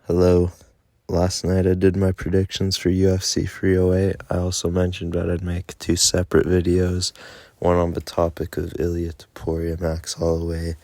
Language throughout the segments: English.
Hello. Last night I did my predictions for UFC 308. I also mentioned that I'd make two separate videos, one on the topic of Topuria, Max Holloway,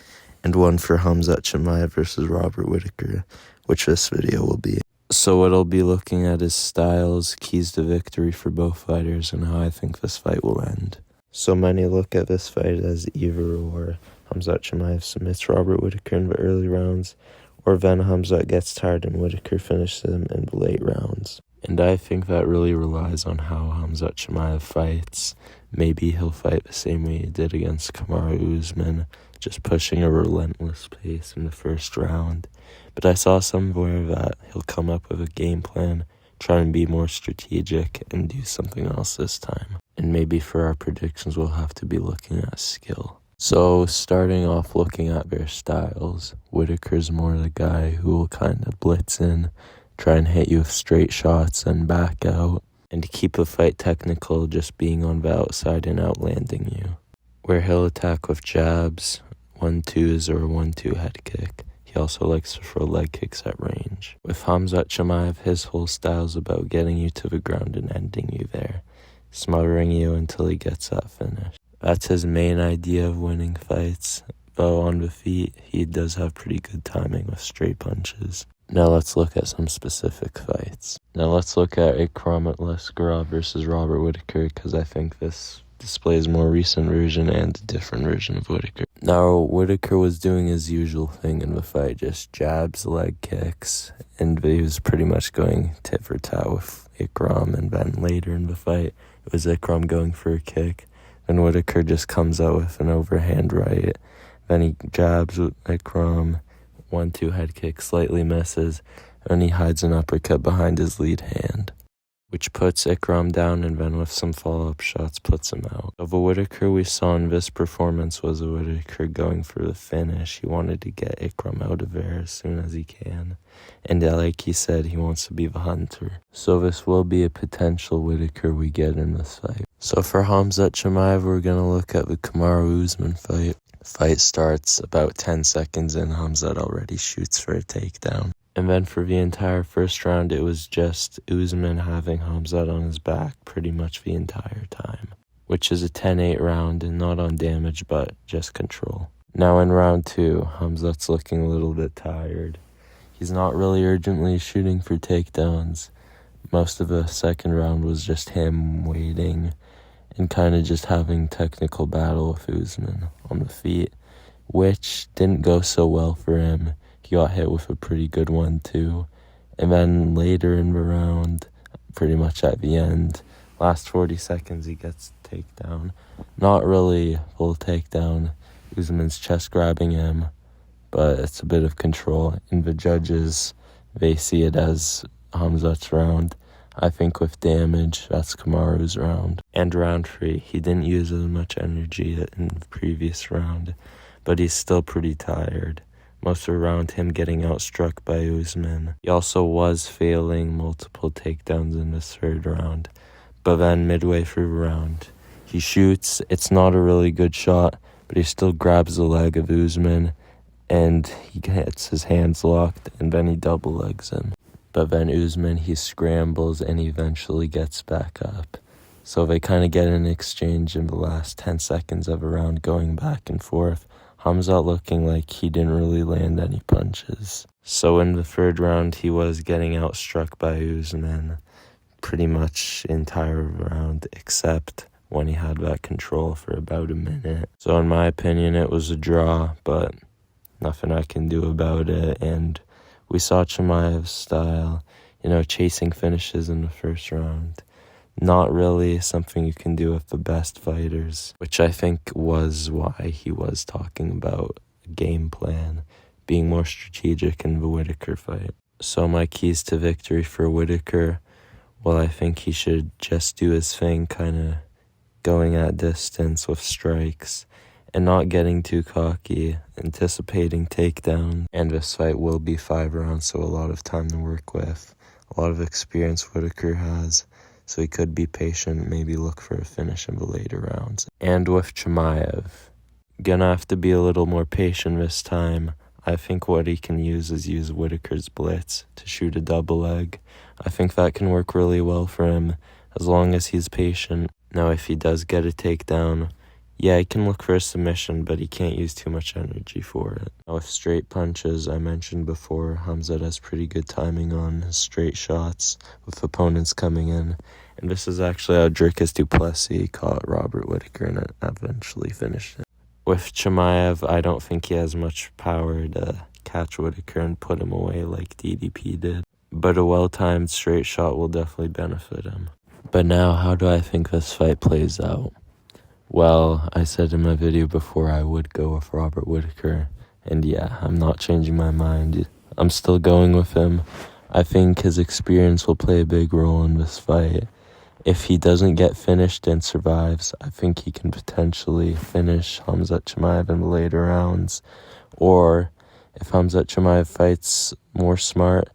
and one for Khamzat Chimaev versus Robert Whittaker, which this video will be. So what I'll be looking at is styles, keys to victory for both fighters, and how I think this fight will end. So many look at this fight as either or. Khamzat Chimaev submits Robert Whittaker in the early rounds, or then Khamzat gets tired and Whittaker finishes him in the late rounds. And I think that really relies on how Khamzat Chimaev fights. Maybe he'll fight the same way he did against Usman, just pushing a relentless pace in the first round. But I saw somewhere that he'll come up with a game plan, try and be more strategic, and do something else this time. And maybe for our predictions, we'll have to be looking at skill. So starting off looking at their styles, Whittaker's more the guy who will kind of blitz in, try and hit you with straight shots and back out, and keep the fight technical, just being on the outside and outlanding you. Where he'll attack with jabs, 1-2s, or a 1-2 head kick. He also likes to throw leg kicks at range. With Khamzat Chimaev, his whole style's about getting you to the ground and ending you there, smothering you until he gets that finish. That's his main idea of winning fights, though on the feet, he does have pretty good timing with straight punches. Now let's look at some specific fights. Now let's look at Khamzat versus Robert Whittaker, because I think this displays a more recent version and a different version of Whittaker. Now, Whittaker was doing his usual thing in the fight, just jabs, leg kicks, and he was pretty much going tit for tat with Ikram, and then later in the fight, it was Ikram going for a kick. Then Whittaker just comes out with an overhand right. Then he jabs with Ikram, 1-2 head kick, slightly misses, and he hides an uppercut behind his lead hand, which puts Ikram down, and then with some follow-up shots puts him out. So the Whittaker we saw in this performance was a Whittaker going for the finish. He wanted to get Ikram out of there as soon as he can. And like he said, he wants to be the hunter. So this will be a potential Whittaker we get in this fight. So for Khamzat Chimaev, we're going to look at the Usman fight. Fight starts about 10 seconds in, Khamzat already shoots for a takedown. And then for the entire first round, it was just Usman having Khamzat on his back pretty much the entire time, which is a 10-8 round and not on damage, but just control. Now in round 2, Khamzat's looking a little bit tired. He's not really urgently shooting for takedowns. Most of the second round was just him waiting and kind of just having technical battle with Usman on the feet, which didn't go so well for him. He got hit with a pretty good one too. And then later in the round, pretty much at the end, last 40 seconds, he gets a takedown. Not really full takedown. Usman's chest grabbing him, but it's a bit of control. And the judges, they see it as Khamzat's round. I think with damage, that's Kamaru's round. And round 3, he didn't use as much energy in the previous round, but he's still pretty tired. Most of the round, him getting outstruck by Usman. He also was failing multiple takedowns in this third round, but then midway through the round, he shoots. It's not a really good shot, but he still grabs the leg of Usman, and he gets his hands locked, and then he double legs him. But then Usman, he scrambles and he eventually gets back up. So they kind of get an exchange in the last 10 seconds of a round, going back and forth. Khamzat looking like he didn't really land any punches. So in the third round, he was getting outstruck by Usman pretty much the entire round, except when he had that control for about a minute. So in my opinion, it was a draw, but nothing I can do about it. And we saw Chimaev's style, chasing finishes in the first round. Not really something you can do with the best fighters, which I think was why he was talking about a game plan, being more strategic in the Whittaker fight. So my keys to victory for Whittaker, well, I think he should just do his thing, kind of going at distance with strikes and not getting too cocky, anticipating takedown. And this fight will be 5 rounds, so a lot of time to work with, a lot of experience Whittaker has. So he could be patient, maybe look for a finish in the later rounds. And with Chimaev, gonna have to be a little more patient this time. I think what he can use is use Whittaker's blitz to shoot a double leg. I think that can work really well for him as long as he's patient. Now, if he does get a takedown, yeah, he can look for a submission, but he can't use too much energy for it. Now, with straight punches, I mentioned before, Khamzat has pretty good timing on his straight shots with opponents coming in. And this is actually how Dricus du Plessis caught Robert Whittaker and it eventually finished it. With Chimaev, I don't think he has much power to catch Whittaker and put him away like DDP did. But a well-timed straight shot will definitely benefit him. But now, how do I think this fight plays out? Well, I said in my video before I would go with Robert Whittaker. And yeah, I'm not changing my mind. I'm still going with him. I think his experience will play a big role in this fight. If he doesn't get finished and survives, I think he can potentially finish Khamzat Chimaev in the later rounds. Or if Khamzat Chimaev fights more smart,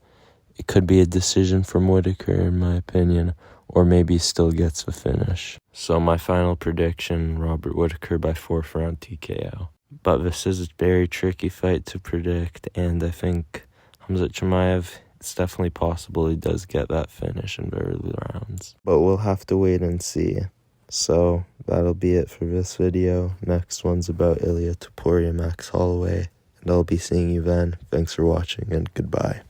it could be a decision from Whittaker, in my opinion, or maybe still gets the finish. So my final prediction, Robert Whittaker by 4th round TKO. But this is a very tricky fight to predict, and I think Khamzat Chimaev, it's definitely possible he does get that finish in very early rounds. But we'll have to wait and see. So that'll be it for this video. Next one's about Topuria, Max Holloway, and I'll be seeing you then. Thanks for watching, and goodbye.